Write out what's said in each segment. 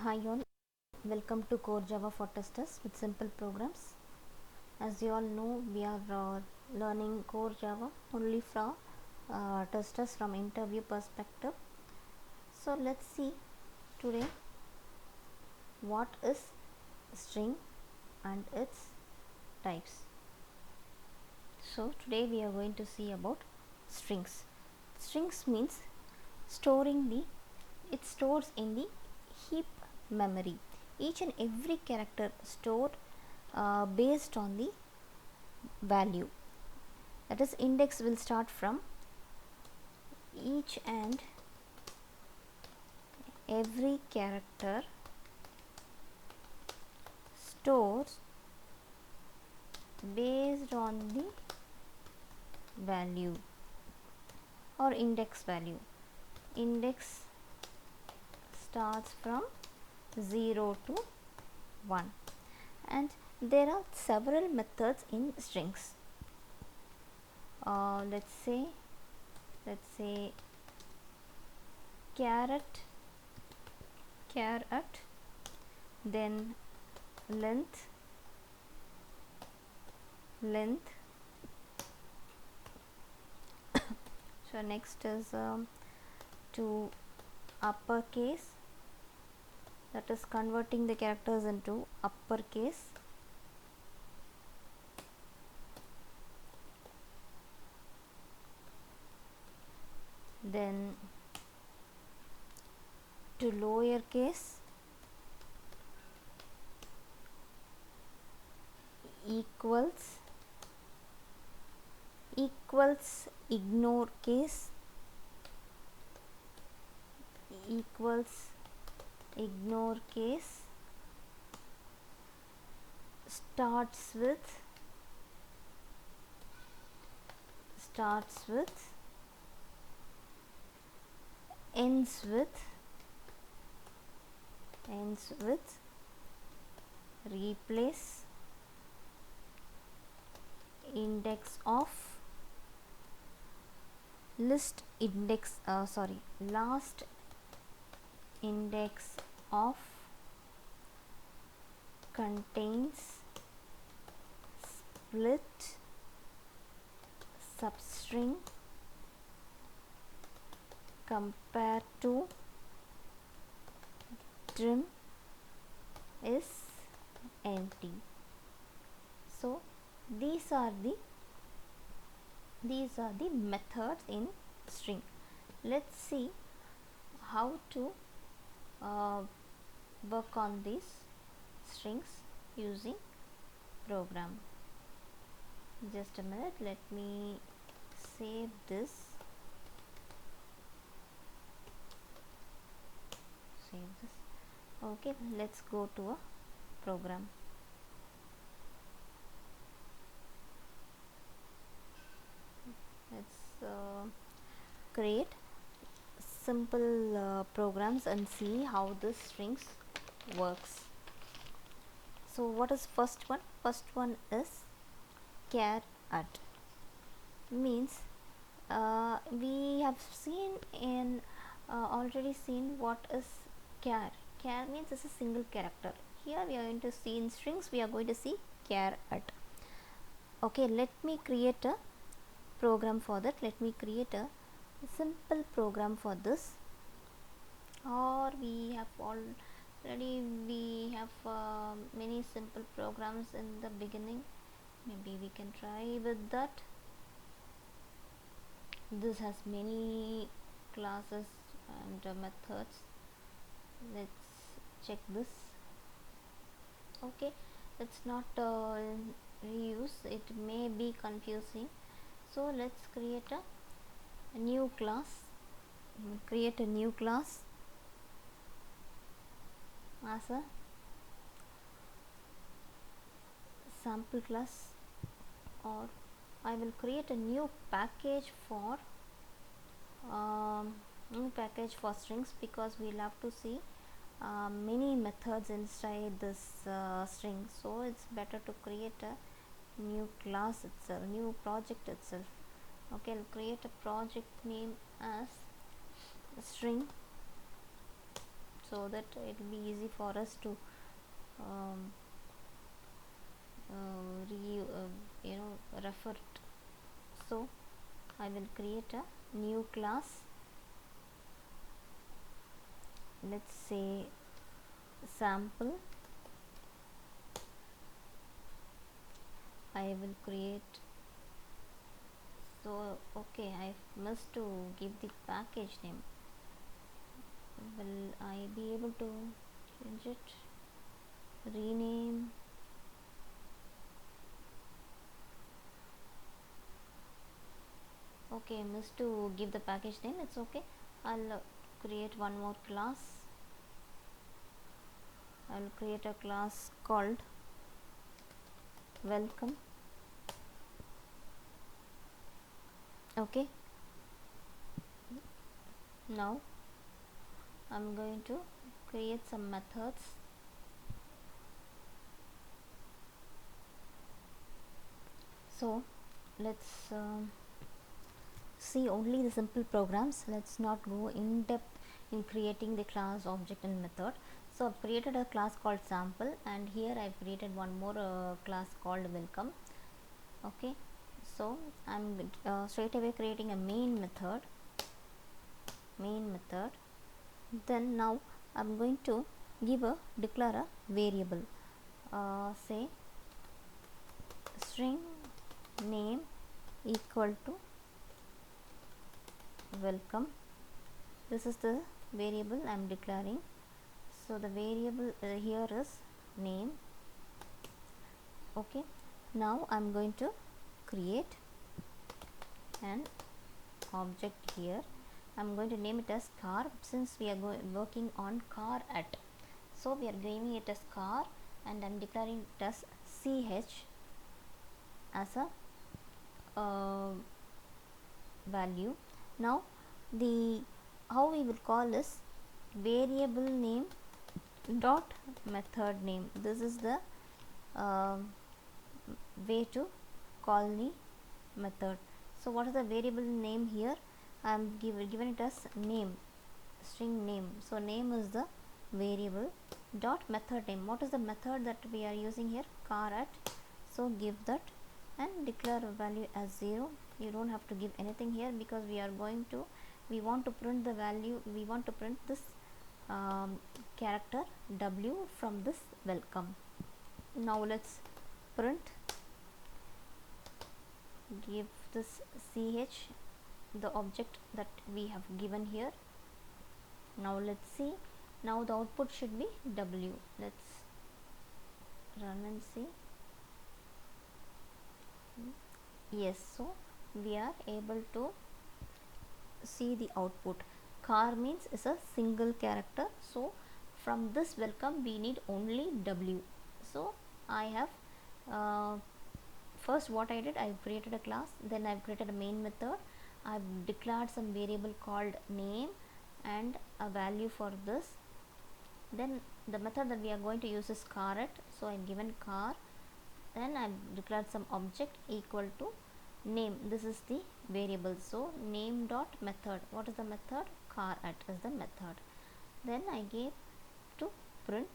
Hi all, welcome to Core Java for Testers with simple programs. As you all know, we are learning Core Java only from testers from interview perspective. So let's see today what is string and its types. So today we are going to see about strings. Strings means it stores in the heap memory. Each and every character stored based on the value, that is index will start from each and every character stores based on the value or index value. Index starts from 0 to 1, and there are several methods in strings. Let's say caret, then length, so next is to uppercase, that is converting the characters into uppercase. Then to lowercase, equals, ignore case, starts with, ends with, replace, index of, last index of, contains, split, substring, compare to, trim is empty. So these are the methods in string. Let's see how to work on these strings using program. Just a minute, let me save this. Okay, let's go to a program. Let's create simple programs and see how this strings works. So what is first one is char at, means we have seen in already seen what is char means it's a single character. Here we are going to see in strings, we are going to see char at. Okay, let me create a program for that. Let me create a simple program for this, or we have already many simple programs in the beginning. Maybe we can try with that. This has many classes and methods. Let's check this. Okay, let's not reuse, it may be confusing. So let's create a new class. Create a new class as a sample class, or I will create a new package for strings, because we'll have to see many methods inside this string. So it's better to create a new class itself, new project itself. Okay, I'll create a project name as string. So so that it will be easy for us to um, refer it. So I will create a new class, let's say sample. I will create, so okay, I must to give the package name. Will I be able to change it, rename? Okay, I must to give the package name, it's okay. I'll create one more class. I'll create a class called welcome. Okay, now I'm going to create some methods. So let's see only the simple programs. Let's not go in depth in creating the class, object and method. So I've created a class called sample, and here I've created one more class called welcome. Okay, so I'm straight away creating a main method. Then now I'm going to declare a variable, say string name equal to welcome. This is the variable I am declaring. So the variable here is name. Okay, now I am going to create an object here. I am going to name it as car, since we are working on car at, so we are naming it as car, and I am declaring it as ch as a value. Now the how we will call is variable name dot method name. This is the way to call the method. So what is the variable name here? I am given it as name, string name. So name is the variable dot method name. What is the method that we are using here? Car at. So give that and declare a value as 0. You don't have to give anything here, because we want to print the value, we want to print this character W from this welcome. Now let's print, give this ch, the object that we have given here. Now let's see, now the output should be W. Let's run and see. Yes, so we are able to see the output. Car means is a single character, so from this welcome we need only W. So I have first what I did, I created a class, then I've created a main method, I've declared some variable called name and a value for this. Then the method that we are going to use is car at, so I've given car, then I've declared some object equal to name. This is the variable, so name dot method. What is the method? Car at is the method. Then I gave to print,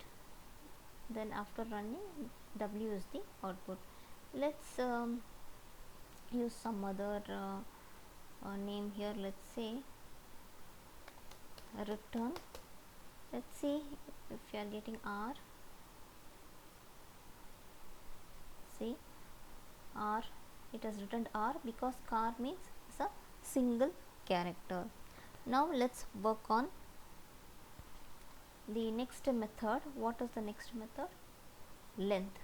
then after running W is the output. Let's use some other name here. Let's say return. Let's see if you are getting R. See, R, it has written R because car means it's a single character. Now let's work on the next method. What is the next method? Length.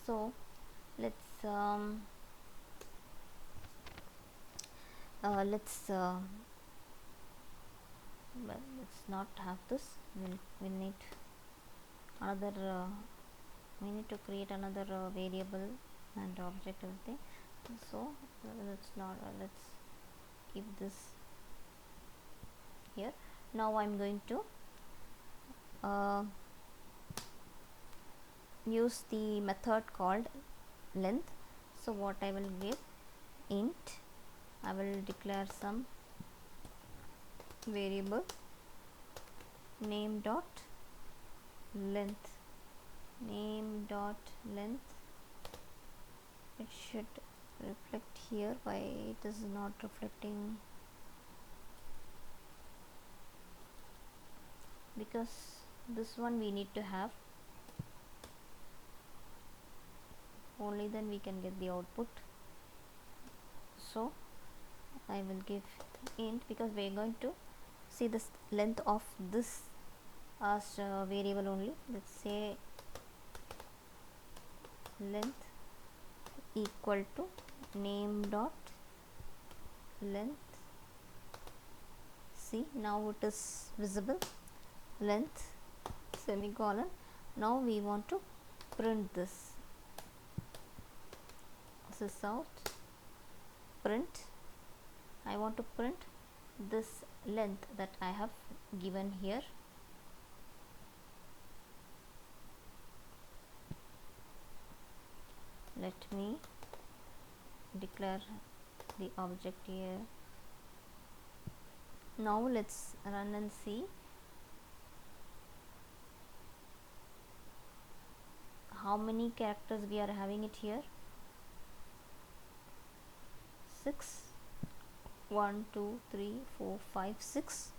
So let's well, let's not have this. We'll need another we need to create another variable and object, everything. So let's not let's keep this here. Now I'm going to use the method called length. So what I will give, int, I will declare some variable name dot length, name dot length. It should reflect here. Why it is not reflecting? Because this one we need to have, only then we can get the output. So I will give int because we are going to see this length of this as variable only. Let's say length equal to name dot length. See, now it is visible, length semicolon. Now we want to print this. This is out, print. I want to print this length that I have given here. Let me declare the object here. Now let's run and see how many characters we are having it here. 6. 1 2 3 4 5 6.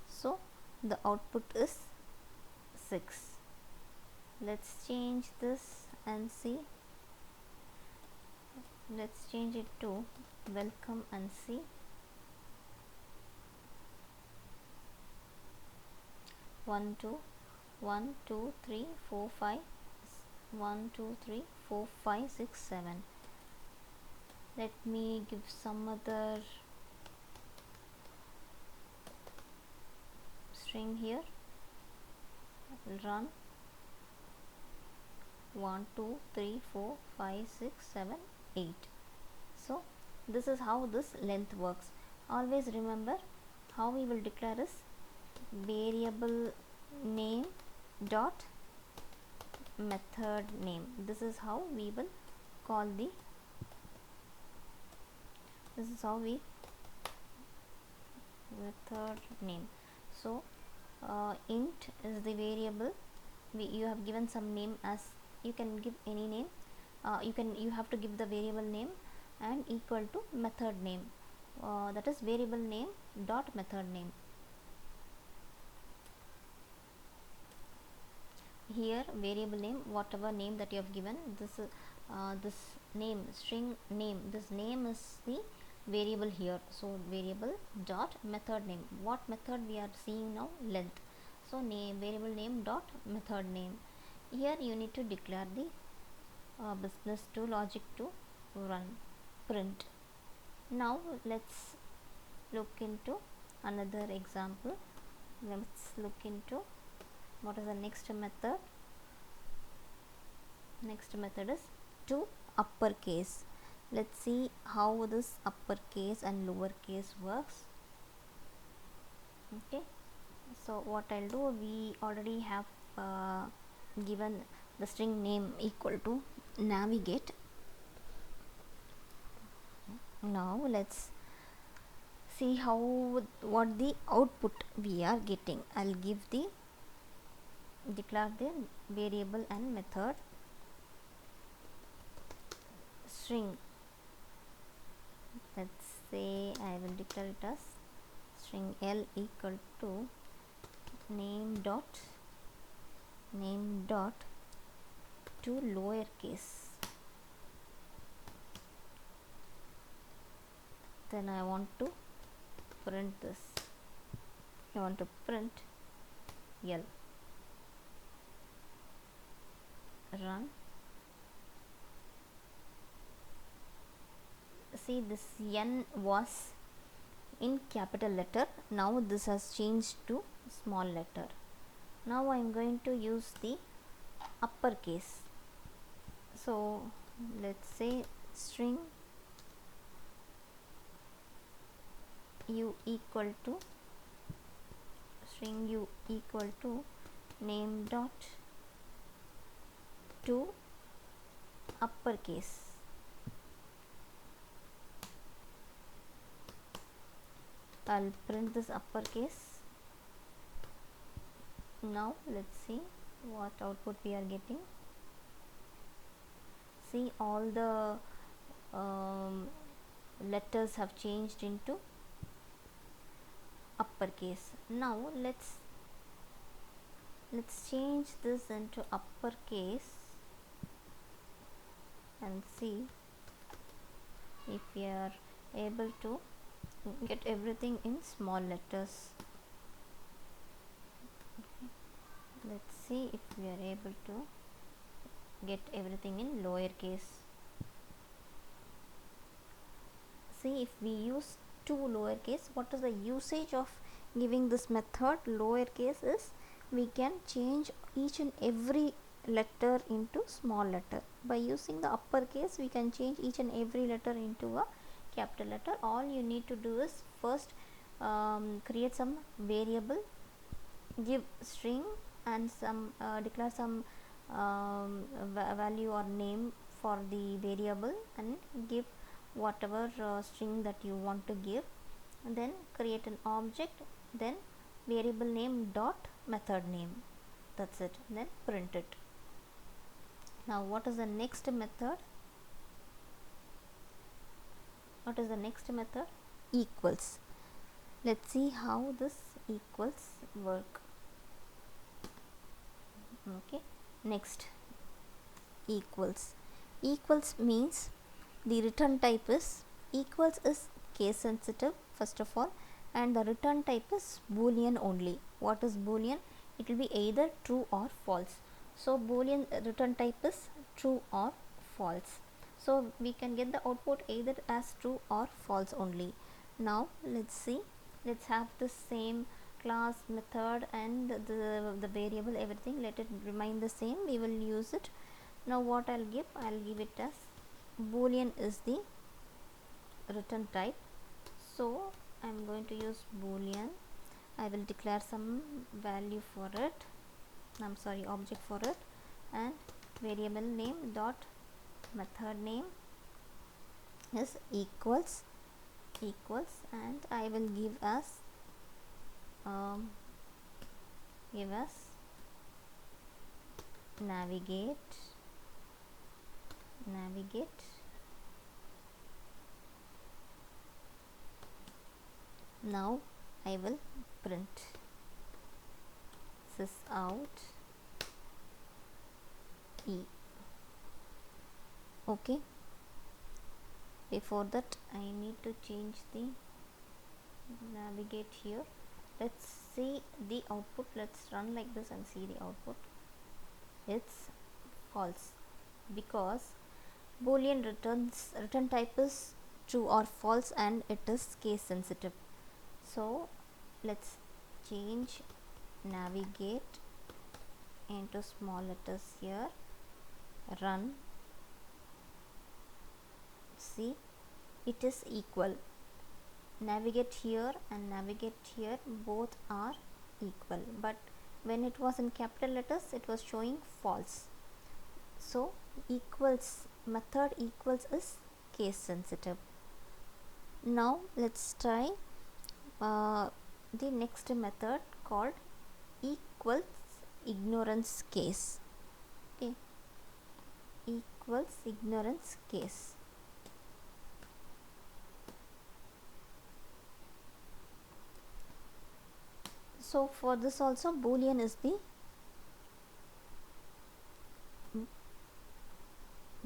So the output is 6. Let's change this and see. Let's change it to welcome and see. 1 2 1 2 3 4 5 1 2 3 4 5 6 7. Let me give some other string here. Run. 1 2 3 4 5 6 7 8. So this is how this length works. Always remember how we will declare is variable name dot method name. This is how we will call the, this is how we method name. So int is the variable. You have given some name, as you can give any name. You have to give the variable name and equal to method name, that is variable name dot method name. Here variable name, whatever name that you have given, this name, string name, this name is the variable here. So variable dot method name. What method we are seeing now? Length. So variable name dot method name. Here you need to declare the business to logic to run, print. Now let's look into another example. Let's look into what is the next method. Next method is to uppercase. Let's see how this uppercase and lowercase works. Okay, so what I'll do, we already have given the string name equal to navigate. Now let's see how, what the output we are getting. I'll give the, declare the variable and method string. Let's say I will declare it as string L equal to name dot to lowercase. Then I want to print this. I want to print L. Run. See, this N was in capital letter. Now this has changed to small letter. Now I am going to use the uppercase. So let's say string u equal to name dot to uppercase. I'll print this uppercase. Now let's see what output we are getting. See, all the letters have changed into uppercase. Now let's change this into uppercase and see if we are able to get everything in small letters. Okay. Let's see if we are able to get everything in lowercase. See, if we use two lowercase, what is the usage of giving this method lowercase is we can change each and every letter into small letter. By using the uppercase, we can change each and every letter into a capital letter. All you need to do is first create some variable, give string and some declare some value or name for the variable and give whatever string that you want to give, and then create an object, then variable name dot method name, that's it, then print it. Now what is the next method? What is the next method? Equals. Let's see how this equals work. Okay, next, equals. Equals means the return type is equals is case sensitive first of all, and the return type is boolean only. What is boolean? It will be either true or false. So boolean return type is true or false. So we can get the output either as true or false only. Now let's see, let's have the same class, method and the variable, everything, let it remain the same, we will use it. Now what I'll give it as boolean is the return type, so I'm going to use boolean. I will declare some value for it, object for it, and variable name dot method name is equals, and I will give as navigate. Now I will print sys out e. Okay, before that I need to change the navigate here. Let's see the output. Let's run like this and see the output. It's false because boolean return type is true or false and it is case sensitive. So let's change navigate into small letters here, run, see, it is equal. Navigate here and navigate here both are equal, but when it was in capital letters it was showing false. So equals, method equals is case sensitive. Now let's try the next method called equals ignorance case. Okay, equals ignorance case. So for this also boolean is the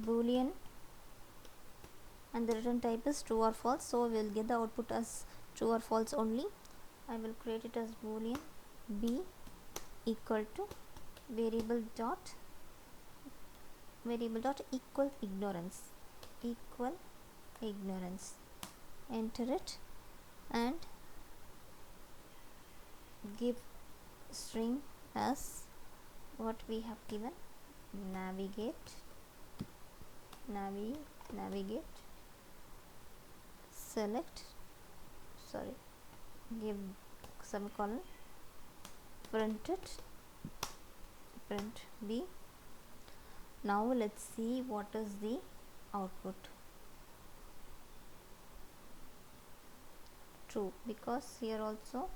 boolean and the return type is true or false, so we will get the output as true or false only. I will create it as boolean b equal to variable dot equal ignorance, enter it and give string as what we have given, navigate, select, give semicolon, print it, print b. Now let's see what is the output. True, because here also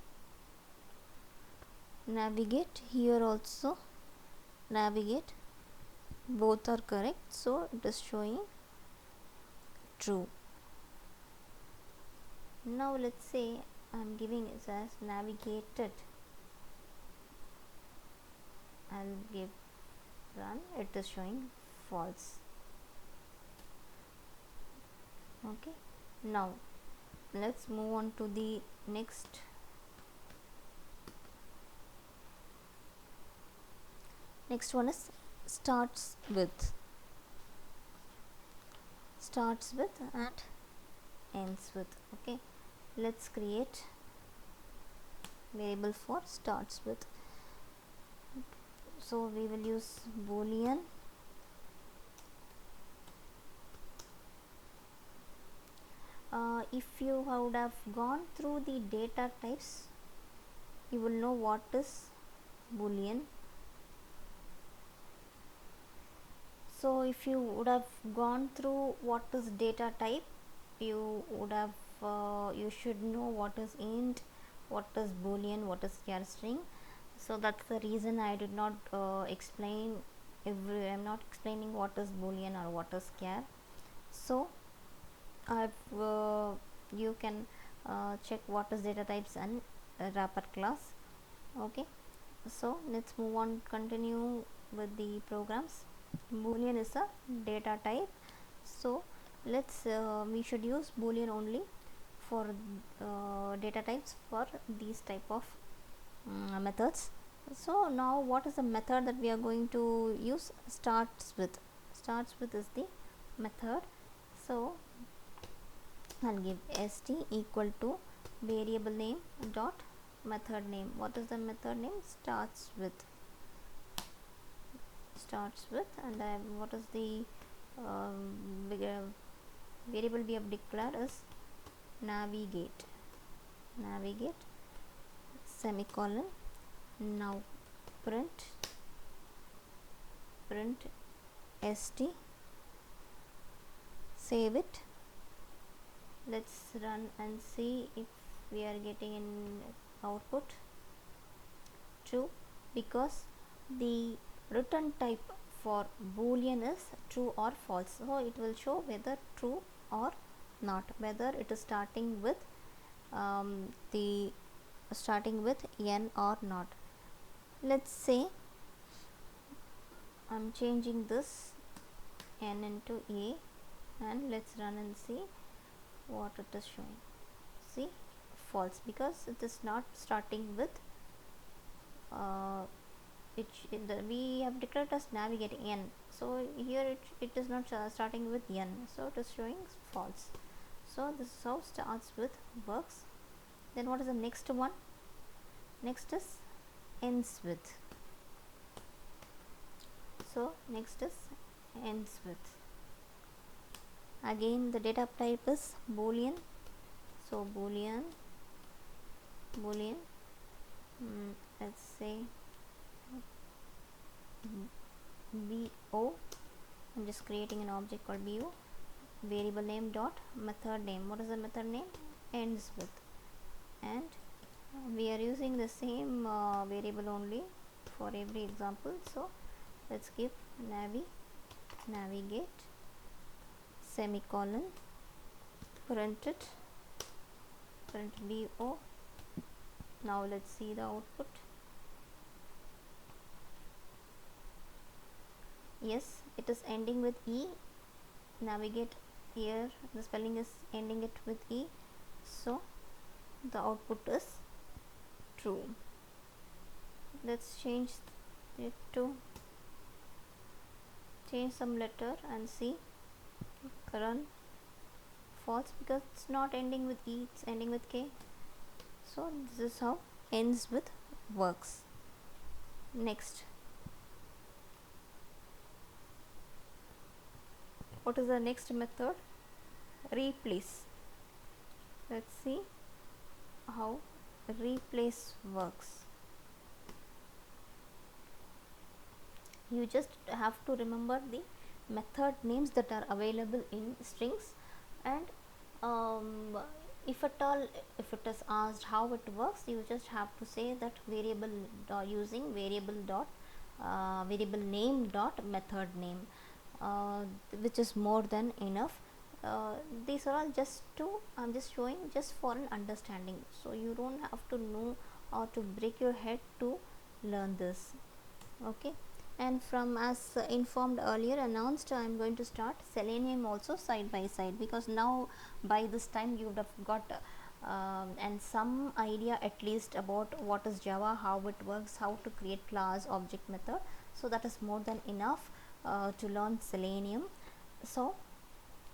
navigate, here also navigate, both are correct, so it is showing true. Now let's say I'm giving it as navigated, I'll give run, it is showing false. Okay, now let's move on to the next. Next one is starts with and ends with. Okay, let's create variable for starts with. So we will use boolean if you would have gone through the data types, you will know what is boolean. So if you would have gone through what is data type, you would have you should know what is int, what is boolean, what is char string. So that's the reason I did not explain I'm not explaining what is boolean or what is char. So I've you can check what is data types and wrapper class. Okay, so let's move on, continue with the programs. Boolean is a data type, so let's we should use boolean only for data types for these type of methods. So now what is the method that we are going to use? Starts with is the method. So I'll give st equal to variable name dot method name. What is the method name? Starts with, and what is the variable we have declared is navigate semicolon. Now print st, save it. Let's run and see if we are getting an output true, because the return type for boolean is true or false, so it will show whether true or not, whether it is starting with n or not. Let's say I'm changing this n into a, and let's run and see what it is showing. See, false, because it is not starting with we have declared as navigate n, so here it is not starting with n, so it is showing false. So this is how starts with works. Then what is the next one? Next is ends with. So next is ends with. Again the data type is boolean, so boolean let's say bo, I'm just creating an object called bo, variable name dot method name. What is the method name? Ends with. And we are using the same variable only for every example, so let's give navigate semicolon, print bo. Now let's see the output. Yes, it is ending with e. Navigate, here the spelling is ending it with e, so the output is true. Let's change it to change some letter and see. Run, false, because it's not ending with e, it's ending with k. So this is how ends with works. Next, what is the next method? Replace. Let's see how replace works. You just have to remember the method names that are available in strings, and If at all, if it is asked how it works, you just have to say that variable using variable name dot method name, uh, which is more than enough. These are all just to, I'm just showing just for an understanding, so you don't have to know or to break your head to learn this. Okay, and from as informed earlier announced, I am going to start Selenium also side by side, because now by this time you would have got and some idea at least about what is Java, how it works, how to create class, object, method. So that is more than enough to learn Selenium. So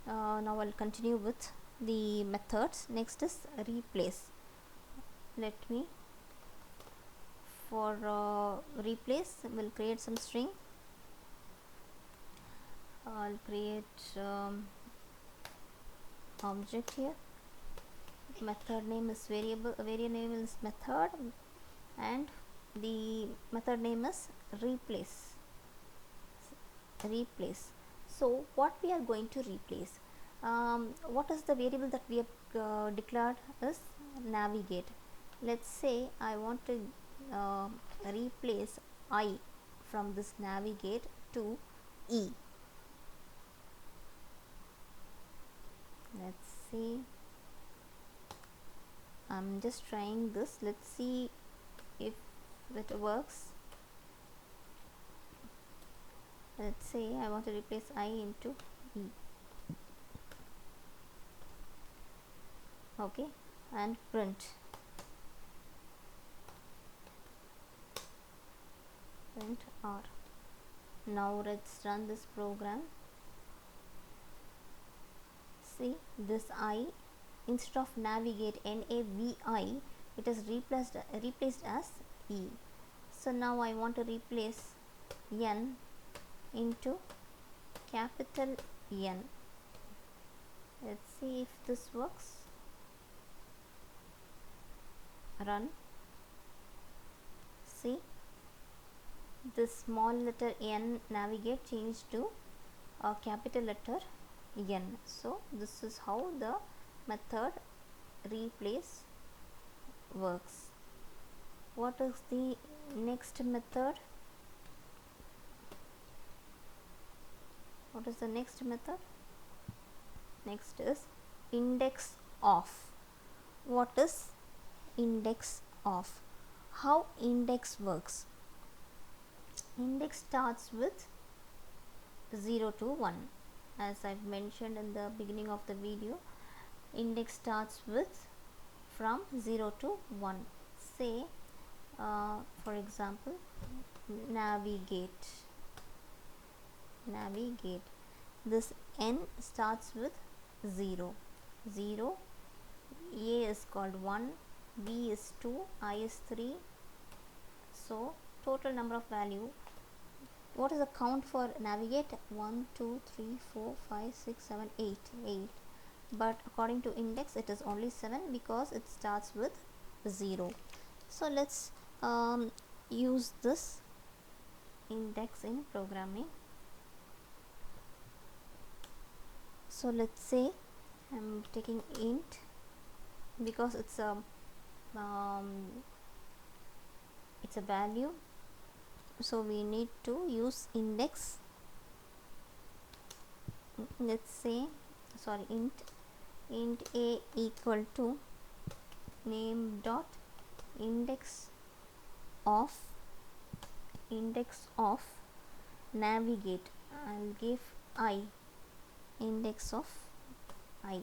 now I'll continue with the methods. Next is replace. Let me, for replace, we'll create some string. I'll create object here. Method name is variable name is method, and the method name is replace. So what we are going to replace, what is the variable that we have declared is navigate. Let's say I want to replace I from this navigate to E. Let's see, I'm just trying this, let's see if it works. Let's say I want to replace I into E. Okay, and print R. Now let's run this program. See, this I, instead of navigate NAVI, it is replaced as E. So now I want to replace N into capital N. Let's see if this works. Run. See, this small letter N navigate changed to a capital letter N. So this is how the method replace works. What is the next method? What is the next method? Next is index of. What is index of? How index works? Index starts with 0 to 1. As I've mentioned in the beginning of the video, index starts with from 0 to 1. Say for example, navigate. This N starts with 0. A is called 1, B is 2, I is 3. So total number of value. What is the count for navigate? 1, 2, 3, 4, 5, 6, 7, 8. But according to index it is only 7 because it starts with 0. So let's use this index in programming. So let's say I'm taking int because it's a value, so we need to use index. Let's say int a equal to name dot index of navigate. I'll give I, index of I.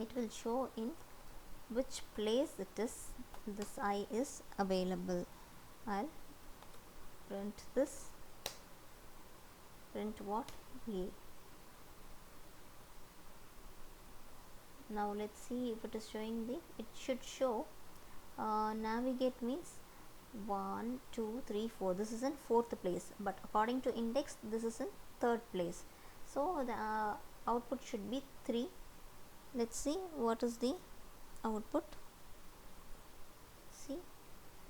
It will show in which place this I is available. I'll print this. Print what? A. Now let's see if it is showing it should show navigate means 1, 2, 3, 4. This is in 4th place, but according to index this is in 3rd place. So the output should be 3. Let's see what is the output. See,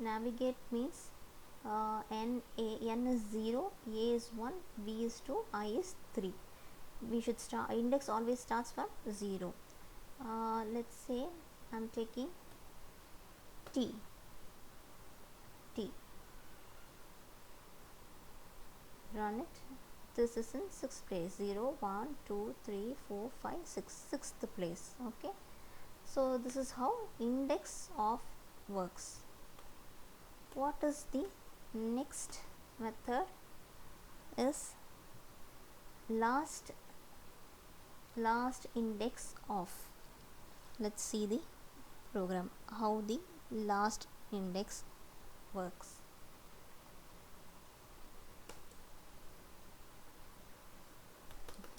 navigate means N is 0, A is 1, B is 2, I is 3. We should start, index always starts from 0. let's say I'm taking t, run it. This is in sixth place, 0 1 2 3 4 5 6, sixth place. Okay, so this is how index of works. What is the next method is last index of. Let's see the program, how the last index works.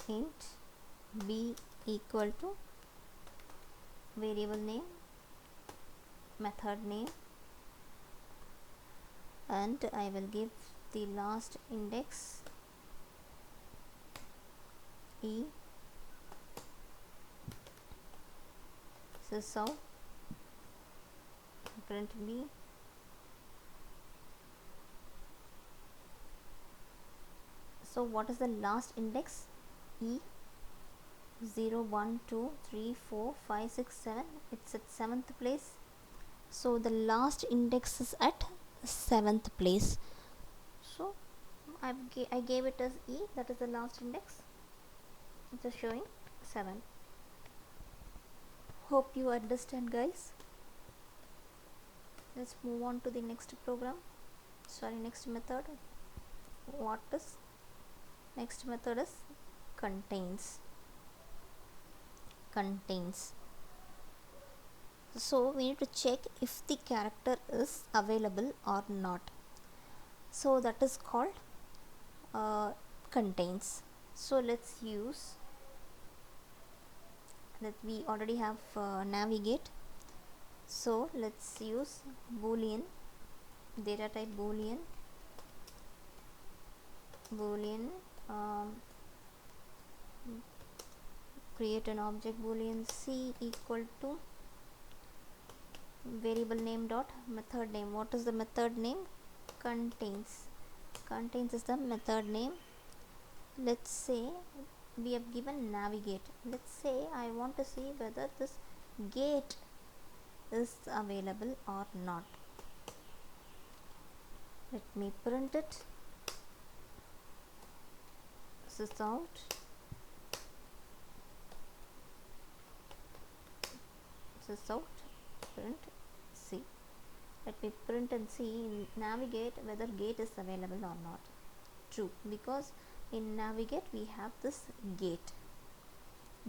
Int b equal to variable name, method name, and I will give the last index e. This is how print b. So what is the last index? E 0 1 2 3 4 5 6 7. It's at 7th place, so the last index is at 7th place. So I gave it as E, that is the last index. Just showing 7. Hope you understand, guys. Let's move on to the next program, next method. What is next method is contains. So we need to check if the character is available or not, so that is called contains. So let's use that. We already have navigate, so let's use boolean, data type boolean, create an object boolean c equal to variable name dot method name. What is the method name? Contains is the method name. Let's say we have given navigate. Let's say I want to see whether this gate is available or not. Let me print it. This is out. This is out. Print C. Let me print and see in navigate whether gate is available or not. True, because in navigate we have this gate.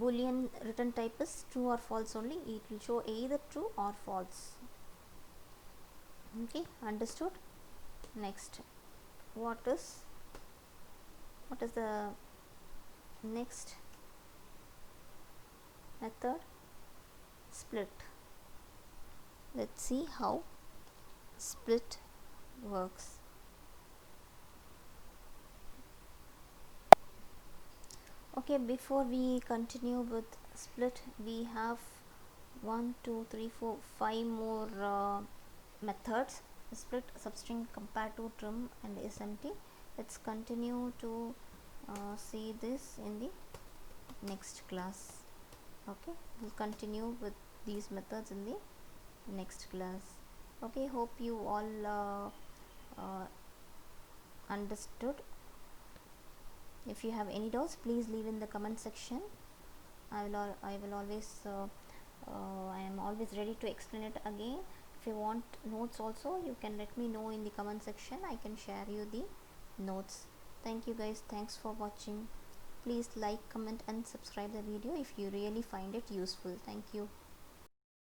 Boolean return type is true or false only. It will show either true or false. Okay, understood. Next, what is the next method? Split. Let's see how split works. Okay, before we continue with split, we have 1 2 3 4 5 more methods: split, substring, compare to, trim, and SMT. Let's continue to see this in the next class. Okay, we'll continue with these methods in the next class. Okay, hope you all understood. If you have any doubts, please leave in the comment section. I will always I am always ready to explain it again. If you want notes also, you can let me know in the comment section. I can share you the notes. Thank you guys. Thanks for watching. Please like, comment and subscribe the video if you really find it useful. Thank you.